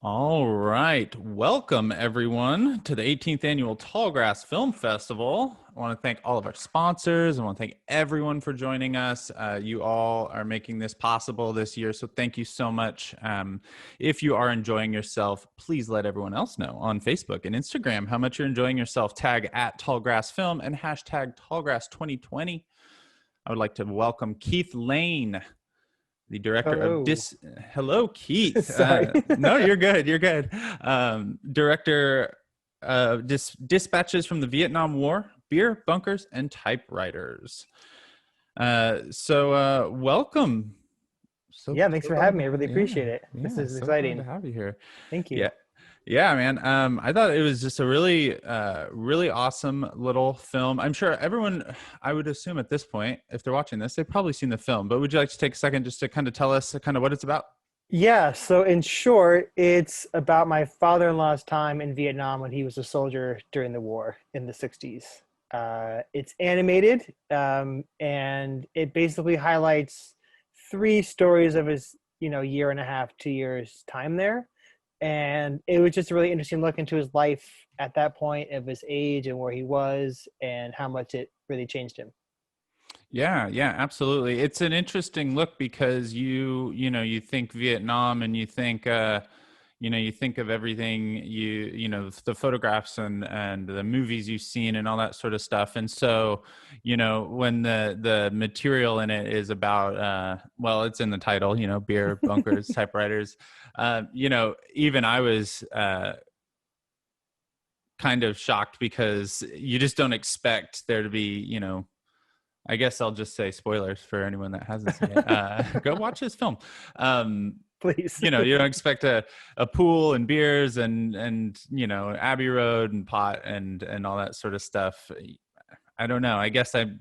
All right. Welcome, everyone, to the 18th Annual Tallgrass Film Festival. I want to thank all of our sponsors. I want to thank everyone for joining us. You all are making this possible this year, so thank you so much. If you are enjoying yourself, please let everyone else know on Facebook and Instagram how much you're enjoying yourself. Tag at Tallgrass Film and hashtag Tallgrass 2020. I would like to welcome Keith Lane, the director of Hello. Hello, Keith. Sorry. No, you're good. You're good. Director of Dispatches from the Vietnam War, Beer, Bunkers, and Typewriters. Welcome. Yeah, thanks So for glad having me. I really appreciate it. This yeah, is so glad to exciting. have you here. Thank you. Yeah, yeah, man. I thought it was just a really awesome little film. I'm sure everyone, I would assume at this point, if they're watching this, they've probably seen the film. But would you like to take a second just to kind of tell us kind of what it's about? Yeah, so in short, it's about my father-in-law's time in Vietnam when he was a soldier during the war in the 60s. It's animated, and it basically highlights three stories of his, year and a half, 2 years time there. And it was just a really interesting look into his life at that point of his age and where he was and how much it really changed him. Yeah, yeah, absolutely. It's an interesting look because you think Vietnam and you think of everything the photographs and the movies you've seen and all that sort of stuff. And so, when the material in it is about well, it's in the title, beer, bunkers, typewriters. Even I was kind of shocked because you just don't expect there to be, I guess I'll just say spoilers for anyone that hasn't seen it. Go watch this film. Um, Please. you don't expect a pool and beers and Abbey Road and pot and all that sort of stuff. I don't know. I guess I've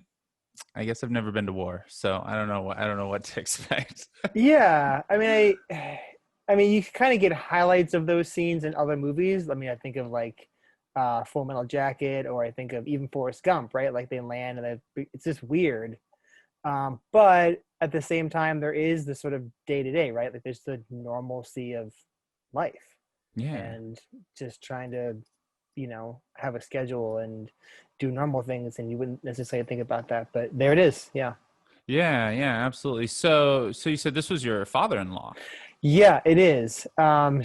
never been to war, so I don't know what to expect. Yeah, I mean, you kind of get highlights of those scenes in other movies. I mean, I think of like Full Metal Jacket, or I think of even Forrest Gump, right? Like they land and it's just weird. But at the same time, there is the sort of day to day, right? Like there's the normalcy of life Yeah. and just trying to, have a schedule and do normal things, and you wouldn't necessarily think about that. But there it is. Yeah. Yeah, yeah, absolutely. So you said this was your father-in-law. Yeah, it is. I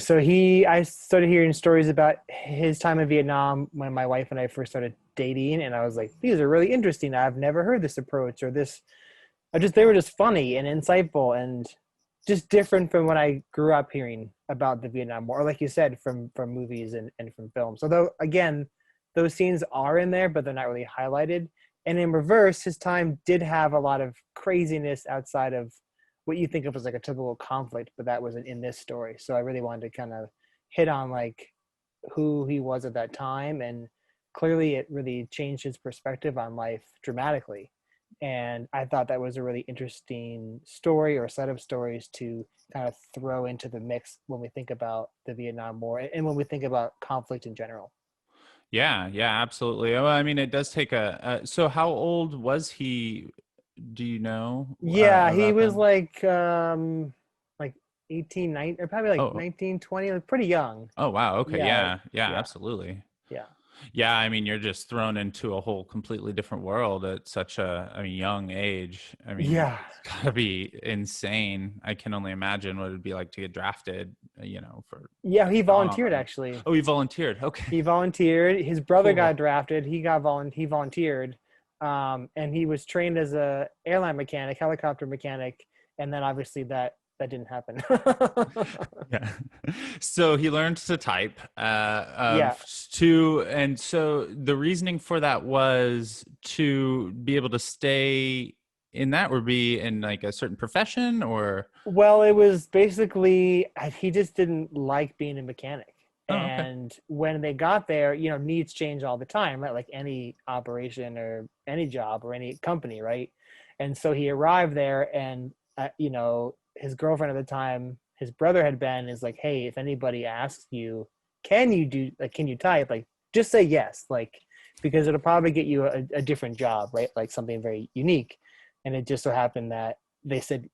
started hearing stories about his time in Vietnam when my wife and I first started dating, and I was like, these are really interesting. I've never heard this approach or this. They were just funny and insightful and just different from what I grew up hearing about the Vietnam War, or like you said, from movies and from films. Although again, those scenes are in there, but they're not really highlighted. And in reverse, his time did have a lot of craziness outside of what you think of as like a typical conflict, but that wasn't in this story. So I really wanted to kind of hit on like who he was at that time, and clearly it really changed his perspective on life dramatically. And I thought that was a really interesting story or set of stories to kind of throw into the mix when we think about the Vietnam War and when we think about conflict in general. Yeah, yeah, absolutely. Well, I mean, it does take so how old was he? Do you know Yeah, he about was that? like 18, 19, or probably like Oh, 19, 20, like pretty young. oh, wow. Okay, Yeah, yeah, yeah, yeah, absolutely. yeah. Yeah, I mean, you're just thrown into a whole completely different world at such young age. I mean, Yeah. it's gotta be insane. I can only imagine what it'd be like to get drafted, for Yeah, he volunteered Vietnam. actually. Oh, you volunteered. Okay, He volunteered. His brother got cool. drafted. He volunteered. And he was trained as a airline mechanic, helicopter mechanic, and then obviously that didn't happen. Yeah. So he learned to type Yeah. and so the reasoning for that was to be able to stay in that or be in like a certain profession or Well, it was basically he just didn't like being a mechanic. oh, okay. And when they got there, needs change all the time, right? Like any operation or any job or any company, right? And so he arrived there, and his girlfriend at the time, his brother had been, is like, hey, if anybody asks you, can you type? Like, just say yes, like, because it'll probably get you a different job, right? Like something very unique. And it just so happened that they said,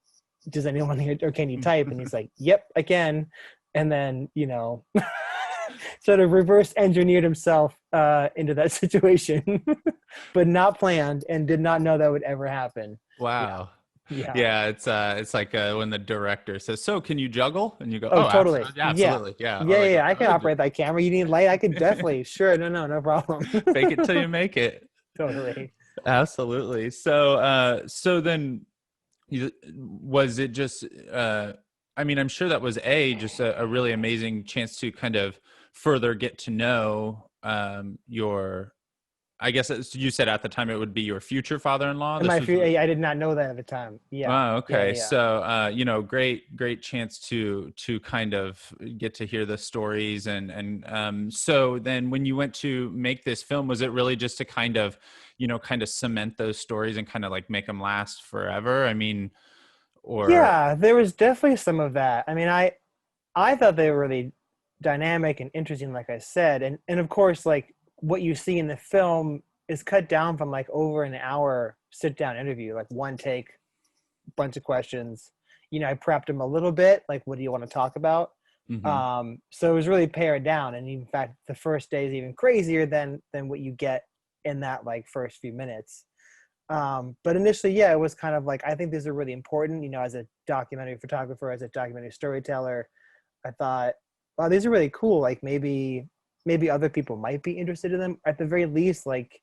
does anyone here, or can you type? And he's like, yep, I can. and then, sort of reverse engineered himself into that situation, but not planned and did not know that would ever happen. Yeah. Wow. Yeah. Yeah, it's like when the director says, "So, can you juggle?" And you go, Oh, "Oh, totally. absolutely, Yeah. absolutely, yeah." Or Yeah, like, yeah, yeah. I can "Oh, just operate that camera. You need light? I could definitely. Sure. No, no, no problem. fake it till you make it." Totally. Absolutely. So then, was it just? I mean, I'm sure that was just a really amazing chance to kind of further get to know your. I guess you said at the time it would be your future father-in-law. And This my was. fear, I did not know that at the time. Yeah. Oh, Yeah, okay. yeah. So, great chance to kind of get to hear the stories and so then when you went to make this film, was it really just to kind of, kind of cement those stories and kind of like make them last forever? I mean, or Yeah, there was definitely some of that. I mean, I thought they were really dynamic and interesting, like I said. And of course, like what you see in the film is cut down from like over an hour sit down interview, like one take, bunch of questions. I prepped them a little bit, like what do you want to talk about? Mhm. So it was really pared down. And in fact, the first day is even crazier than what you get in that like first few minutes. But initially, yeah, it was kind of like I think these are really important. As a documentary photographer, as a documentary storyteller, I thought, wow, these are really cool. Like maybe other people might be interested in them. At the very least, like,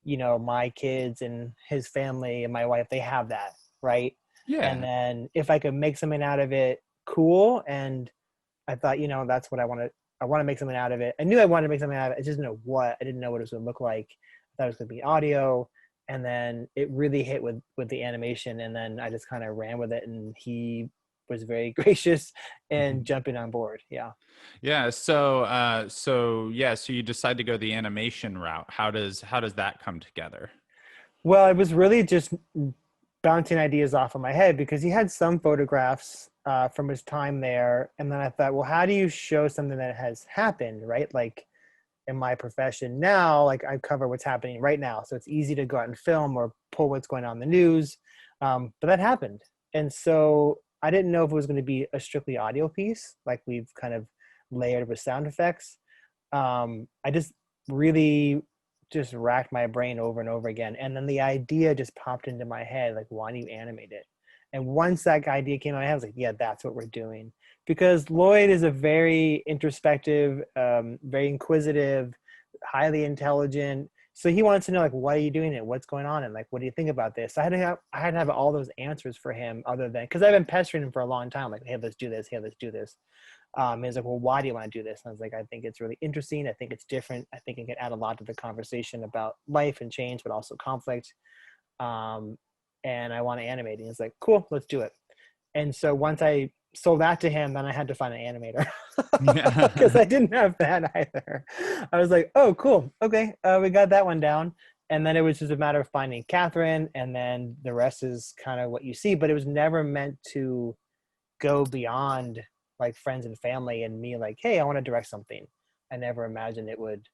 my kids and his family and my wife, they have that, right? And Yeah. then if I could make something out of it, cool. And I thought, that's what I want to. I want to make something out of it. I knew I wanted to make something out of it. I just didn't know what. I didn't know what it was going to look like. I thought it was going to be audio, and then it really hit with the animation, and then I just kind of ran with it, and he was very gracious and Mhm. jumping on board. Yeah. Yeah, so you decide to go the animation route. How does that come together? Well, it was really just bouncing ideas off of my head because he had some photographs from his time there, and then I thought, well, how do you show something that has happened, right? Like in my profession now, like I cover what's happening right now, so it's easy to go out and film or pull what's going on in the news. But that happened, and so I didn't know if it was going to be a strictly audio piece, like we've kind of layered with sound effects. I just really just racked my brain over and over again. And then the idea just popped into my head, like, why don't you animate it? And once that idea came out, I was like, yeah, that's what we're doing. Because Lloyd is a very introspective, very inquisitive, highly intelligent. So he wants to know, like, why are you doing it? What's going on? And like, what do you think about this? I had to have all those answers for him other than, because I've been pestering him for a long time. Like, hey, let's do this. Hey, let's do this. He was like, well, why do you want to do this? And I was like, I think it's really interesting. I think it's different. I think it can add a lot to the conversation about life and change, but also conflict. Um, and I want to animate. And he's like, cool, let's do it. And so once I sold that to him, then I had to find an animator because Yeah. I didn't have that either. I was like, oh, cool. Okay, we got that one down. And then it was just a matter of finding Catherine, and then the rest is kind of what you see. But it was never meant to go beyond like friends and family and me like, hey, I want to direct something. I never imagined it would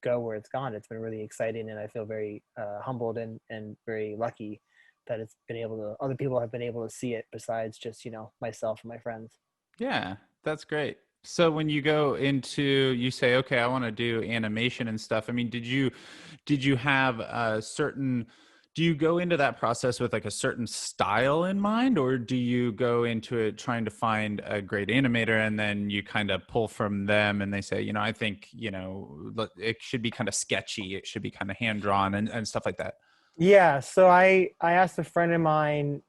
go where it's gone. It's been really exciting, and I feel very humbled and very lucky that it's been able to, other people have been able to see it besides just, myself and my friends. Yeah, that's great. So when you go into, you say, okay, I want to do animation and stuff. I mean, did you have a certain, do you go into that process with like a certain style in mind, or do you go into it trying to find a great animator and then you kind of pull from them and they say, I think, it should be kind of sketchy, it should be kind of hand drawn and stuff like that. Yeah, so I asked a friend of mine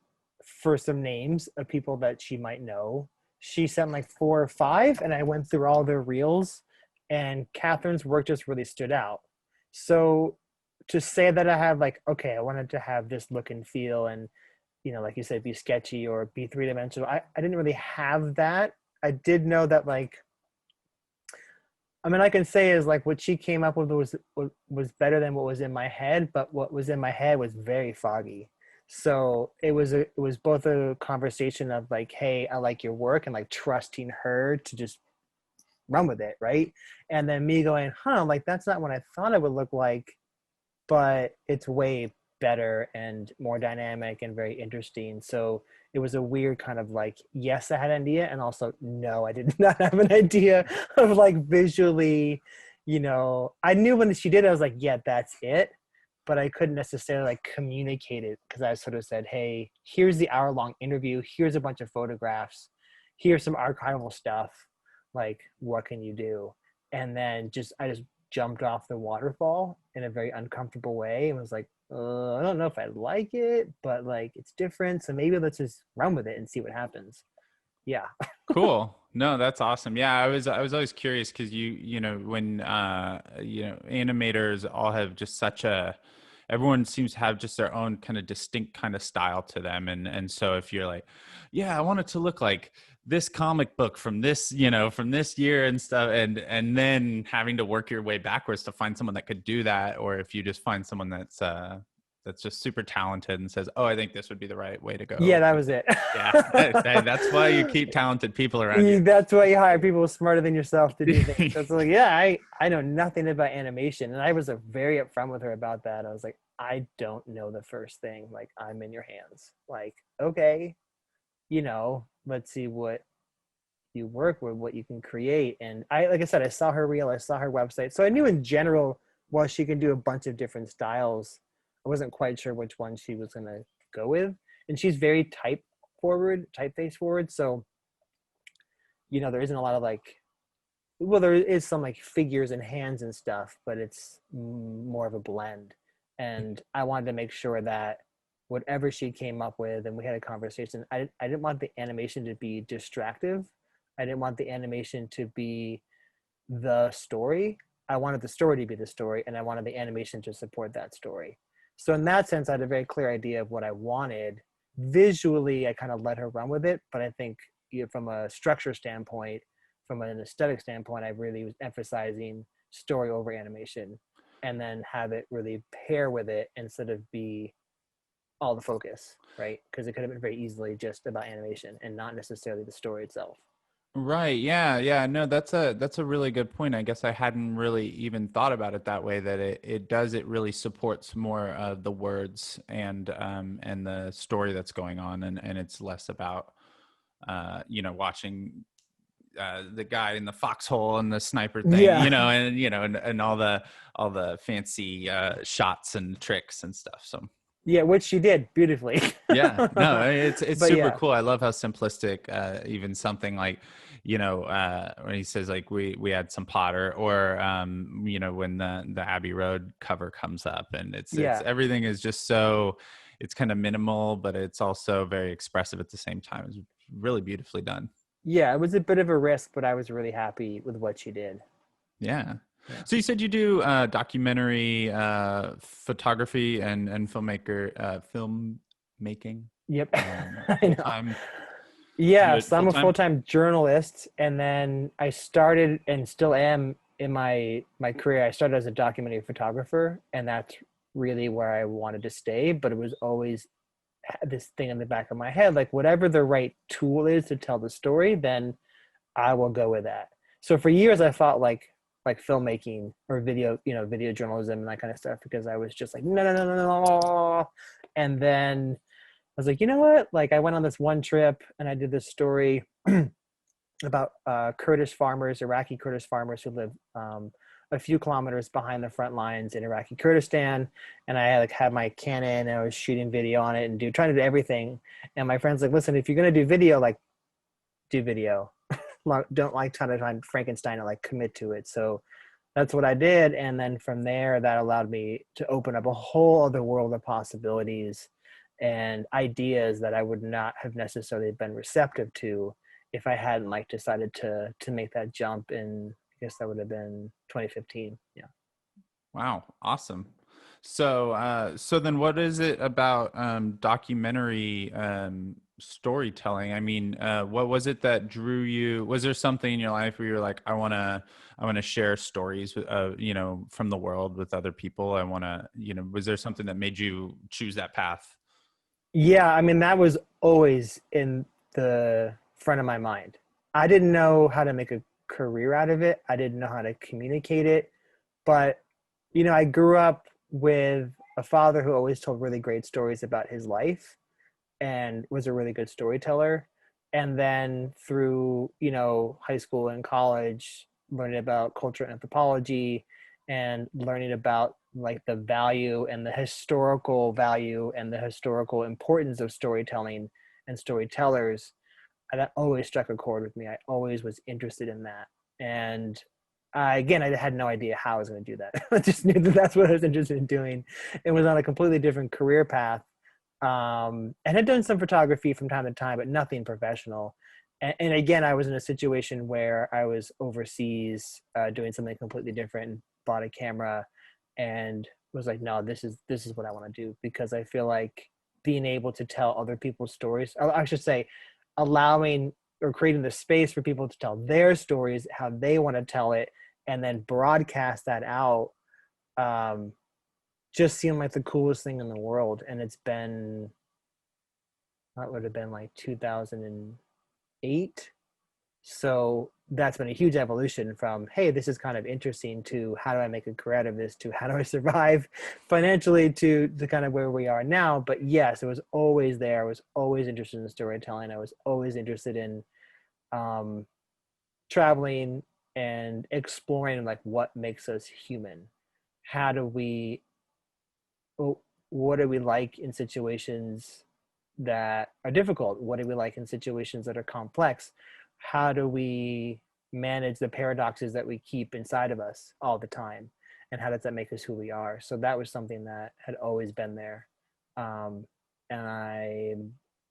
for some names of people that she might know. She sent like four or five, and I went through all their reels, and Catherine's work just really stood out. So to say that I had like, okay, I wanted to have this look and feel, and like you said, be sketchy or be three dimensional. I didn't really have that. I did know that like, I mean, I can say is like what she came up with was better than what was in my head, but what was in my head was very foggy. So it was both a conversation of like, hey, I like your work, and like trusting her to just run with it, right? And then me going, like that's not what I thought it would look like, but it's way better and more dynamic and very interesting. So it was a weird kind of like, yes, I had an idea, and also no, I did not have an idea of like visually, I knew when she did it, I was like, yeah, that's it. But I couldn't necessarily like communicate it, because I sort of said, hey, here's the hour-long interview, here's a bunch of photographs, here's some archival stuff, like what can you do? And then I just jumped off the waterfall in a very uncomfortable way and was like, I don't know if I like it, but like it's different, so maybe let's just run with it and see what happens. Yeah. Cool. No, that's awesome. Yeah, I was always curious because when animators all have just such a everyone seems to have just their own kind of distinct kind of style to them, and so if you're like, yeah, I want it to look like this comic book from this, from this year and stuff, and then having to work your way backwards to find someone that could do that, or if you just find someone that's just super talented and says, oh, I think this would be the right way to Yeah, go. that was it. Yeah, that's why you keep talented people around you. That's why you hire people smarter than yourself to do things. So it's like, yeah, I know nothing about animation. And I was very upfront with her about that. I was like, I don't know the first thing. Like, I'm in your hands. Like, okay, let's see what you work with, what you can create. And like I said, I saw her reel, I saw her website. So I knew in general, while she can do a bunch of different styles, I wasn't quite sure which one she was going to go with. And she's very typeface forward. So, there isn't a lot of like, well, there is some like figures and hands and stuff, but it's more of a blend. And I wanted to make sure that whatever she came up with, and we had a conversation, I didn't want the animation to be distractive. I didn't want the animation to be the story. I wanted the story to be the story, and I wanted the animation to support that story. So in that sense, I had a very clear idea of what I wanted. Visually, I kind of let her run with it, but I think from a structure standpoint, from an aesthetic standpoint, I really was emphasizing story over animation, and then have it really pair with it instead of be all the focus, right? Because it could have been very easily just about animation and not necessarily the story itself. Right. Yeah. Yeah. No, that's a really good point. I guess I hadn't really even thought about it that way, that it really supports more of the words and the story that's going on, and it's less about watching the guy in the foxhole and the sniper thing, Yeah. and all the fancy shots and tricks and stuff. So Yeah, which she did beautifully. yeah, no, it's But super yeah, cool. I love how simplistic even something like, when he says like we had some Potter, or when the Abbey Road cover comes up, and it's yeah, everything is just so, it's kind of minimal, but it's also very expressive at the same time. It's really beautifully done. yeah. It was a bit of a risk, but I was really happy with what she did. Yeah. Yeah. So you said you do documentary photography and film making Yep. full I know. time. Do Yeah, it so full I'm a time. full-time journalist, and then I started and still am in my career. I started as a documentary photographer, and that's really where I wanted to stay, but it was always this thing in the back of my head, like whatever the right tool is to tell the story, then I will go with that. So for years I thought like filmmaking or video journalism and that kind of stuff, because I was just like, no, no, no, no, no. And then I was like, you know what? Like I went on this one trip and I did this story about Kurdish farmers, Iraqi Kurdish farmers who live a few kilometers behind the front lines in Iraqi Kurdistan. And I like had my Canon and I was shooting video on it and trying to do everything. And my friend's like, listen, if you're gonna do video, like do video. Don't like try to find Frankenstein or like commit to it. So that's what I did. And then from there, that allowed me to open up a whole other world of possibilities and ideas that I would not have necessarily been receptive to if I hadn't like decided to make that jump in, I guess that would have been 2015. Yeah. Wow, awesome. So then what is it about documentary storytelling? I mean, what was it that drew you? Was there something in your life where you're like, I want to share stories with, from the world with other people? I want to, was there something that made you choose that path? Yeah, I mean, that was always in the front of my mind. I didn't know how to make a career out of it. I didn't know how to communicate it. But, I grew up with a father who always told really great stories about his life. and was a really good storyteller. And then through, high school and college, learning about culture and anthropology and learning about like the value and the historical value and the historical importance of storytelling and storytellers, that always struck a chord with me. I always was interested in that. And again, I had no idea how I was going to do that. I just knew that that's what I was interested in doing. It was on a completely different career path, and had done some photography from time to time, but nothing professional. And again, I was in a situation where I was overseas doing something completely different, and bought a camera, and was like, no, this is what I want to do, because I feel like being able to tell other people's stories, I should say, allowing or creating the space for people to tell their stories, how they want to tell it, and then broadcast that out, just seemed like the coolest thing in the world. And it's been, that would have been like 2008. So that's been a huge evolution from, hey, this is kind of interesting, to how do I make a career out of this, to how do I survive financially, to kind of where we are now. But yes, it was always there. I was always interested in storytelling. I was always interested in traveling and exploring like what makes us human. How do we, what do we like in situations that are difficult? What do we like in situations that are complex? How do we manage the paradoxes that we keep inside of us all the time? And how does that make us who we are? So that was something that had always been there. And I,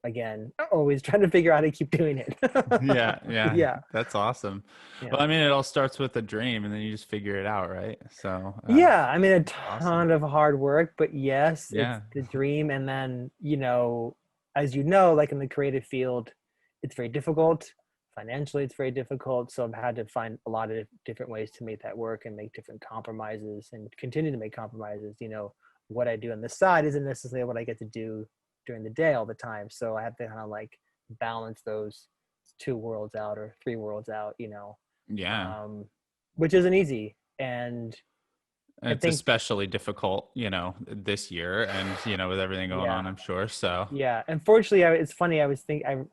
again, always trying to figure out how to keep doing it. Yeah, Yeah. that's awesome. Yeah. Well, I mean, it all starts with a dream, and then you just figure it out, right? So, Yeah. I mean, a awesome. ton of hard work, but yes, it's Yeah, the dream. And then, as like in the creative field, it's very difficult. Financially, it's very difficult. So I've had to find a lot of different ways to make that work and make different compromises and continue to make compromises. What I do on the side isn't necessarily what I get to do during the day all the time. So I have to kind of like balance those two worlds out, or three worlds out, yeah. um, which isn't easy. And And I it's think, especially difficult, this year, and with everything going yeah, on, I'm sure. So, yeah. Unfortunately, it's funny. I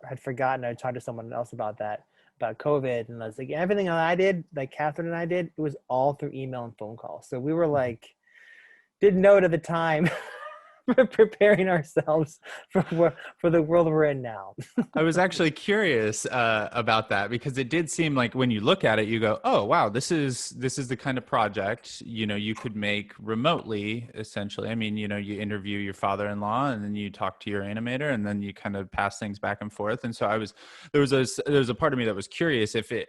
had forgotten. I talked to someone else about that, about COVID, and I was like, everything that I did, like Catherine and I did, it was all through email and phone calls. So we were like, didn't know it at the time, preparing ourselves for the world we're in now. I was actually curious about that, because it did seem like when you look at it, you go, "Oh, wow, this is the kind of project you could make remotely." Essentially, I mean, you interview your father-in-law, and then you talk to your animator, and then you kind of pass things back and forth. And so there was a part of me that was curious if it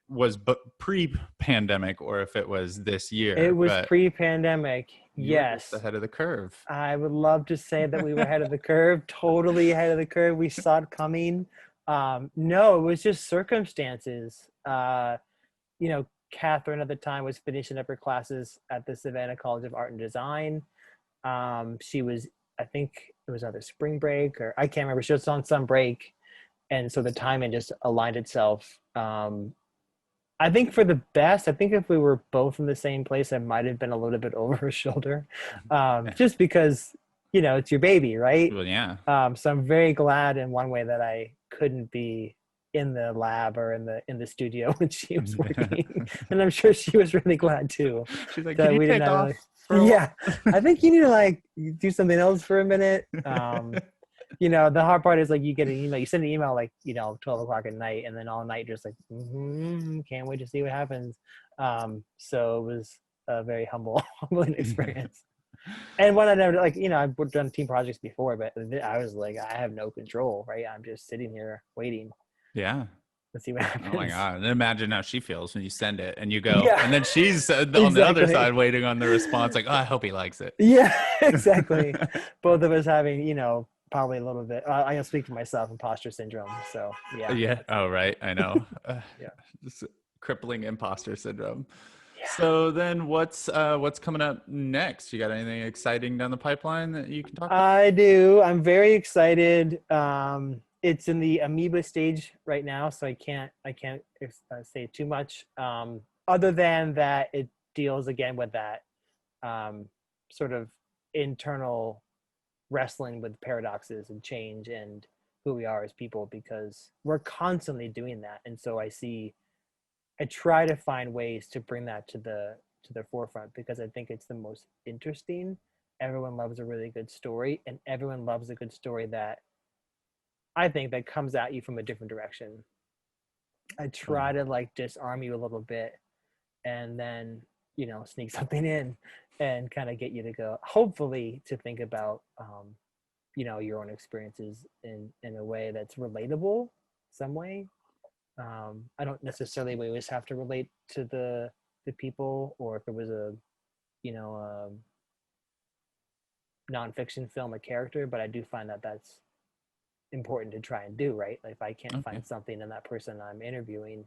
was pre-pandemic, or if it was this It year. was But pre-pandemic. you were just Yes. ahead of the curve. I would love to say that we were ahead of the curve, totally ahead of the curve. We saw it coming. No, it was just circumstances. Catherine at the time was finishing up her classes at the Savannah College of Art and Design. She was, I think it was either spring break, or I can't remember. She was on some break. And so the timing just aligned itself. I think for the best. I think if we were both in the same place, I might have been a little bit over her shoulder, just because it's your baby, right? Well, yeah. So I'm very glad in one way that I couldn't be in the lab or in the studio when she was working, and I'm sure she was really glad too She's like, "Can that you we didn't take have off really. for a Yeah, while?" I think you need to like do something else for a minute. The hard part is like you get an email, you send an email like 12 o'clock at night, and then all night just like can't wait to see what happens. So it was a very humbling experience. And when I never I've done team projects before, but I was like, I have no control, right? I'm just sitting here waiting Yeah. to see what Oh my happens. God. And imagine how she feels when you send it and you go, Yeah, and then she's on the other exactly. side waiting on the response, like, "Oh, I hope he likes it." Yeah, exactly. Both of us having, probably a little bit. I can speak for myself, imposter syndrome. So yeah, Yeah. that's Oh, right. I know. yeah, This crippling imposter syndrome. yeah. So then what's coming up next? You got anything exciting down the pipeline that you can talk about? I do. I'm very excited. It's in the amoeba stage right now, so I can't say too much. Other than that, it deals again with that sort of internal wrestling with paradoxes and change and who we are as people, because we're constantly doing that. And so I try to find ways to bring that to the forefront, because I think it's the most interesting. Everyone loves a really good story, and everyone loves a good story that I think that comes at you from a different direction. I try to like disarm you a little bit, and then, you know, sneak something in and kind of get you to go, hopefully, to think about you know, your own experiences in a way that's relatable some way. I don't necessarily always have to relate to the people, or if it was a, you know, nonfiction film, a character, but I do find that that's important to try and do, right? Like if I can't find something in that person I'm interviewing,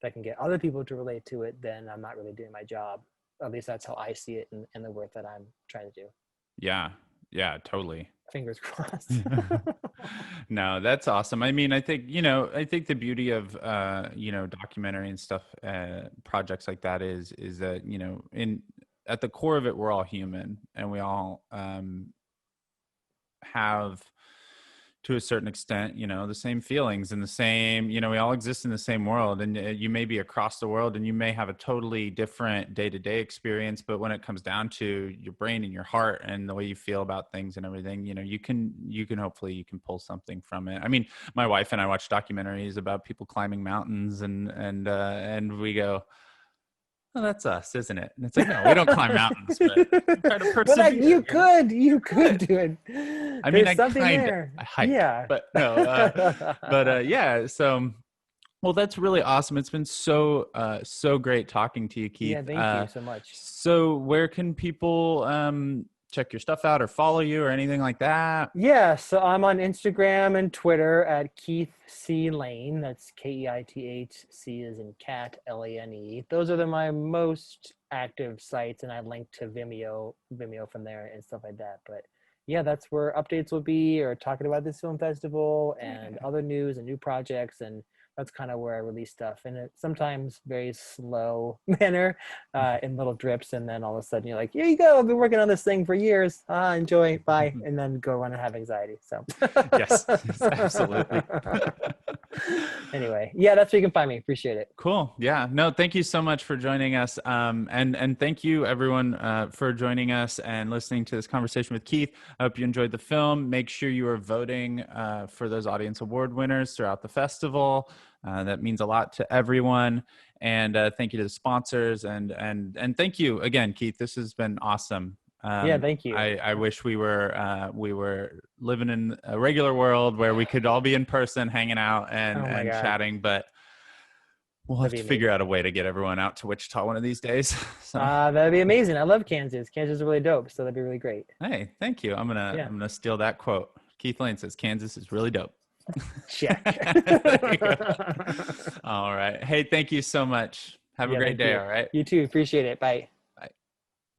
if I can get other people to relate to it, then I'm not really doing my job. At least that's how I see it in the work that I'm trying to do. Yeah, totally. Fingers crossed. No, that's awesome. I mean, I think, you know, I think the beauty of, you know, documentary and stuff, projects like that is that, you know, at the core of it, we're all human, and we all, have, to a certain extent, you know, the same feelings and the same, you know, we all exist in the same world, and you may be across the world and you may have a totally different day-to-day experience, but when it comes down to your brain and your heart and the way you feel about things and everything, you know, you can hopefully you can pull something from it. I mean, my wife and I watch documentaries about people climbing mountains, and we go, well, that's us, isn't it? And it's like, no, we don't climb mountains, but we try to persevere. But like, you could do it. I mean, There's something there. I hike, yeah. but no, yeah. So, well, that's really awesome. It's been so great talking to you, Keith. Yeah, thank you so much. So where can people check your stuff out or follow you or anything like that? Yeah, so I'm on Instagram and Twitter at Keith C. Lane. That's Keithc, C as in cat, Lane. Those are my most active sites, and I link to Vimeo from there and stuff like that. But yeah, that's where updates will be, or talking about this film festival and other news and new projects, and that's kind of where I release stuff in a sometimes very slow manner, in little drips, and then all of a sudden you're like, here you go, I've been working on this thing for years. Enjoy, bye, and then go run and have anxiety. So yes, absolutely. Anyway, yeah, that's where you can find me. Appreciate it. Cool. Yeah. No, thank you so much for joining us. And thank you everyone for joining us and listening to this conversation with Keith. I hope you enjoyed the film. Make sure you are voting for those audience award winners throughout the festival. That means a lot to everyone. And thank you to the sponsors, and thank you again, Keith. This has been awesome. Yeah, thank you. I wish we were living in a regular world where we could all be in person, hanging out and chatting, but we'll have to figure out a way to get everyone out to Wichita one of these days. So. That'd be amazing. I love Kansas. Kansas is really dope, so that'd be really great. Hey, thank you. I'm gonna steal that quote. Keith Lane says Kansas is really dope. Check. All right. Hey, thank you so much. Have a great day. All right. You too. Appreciate it. Bye.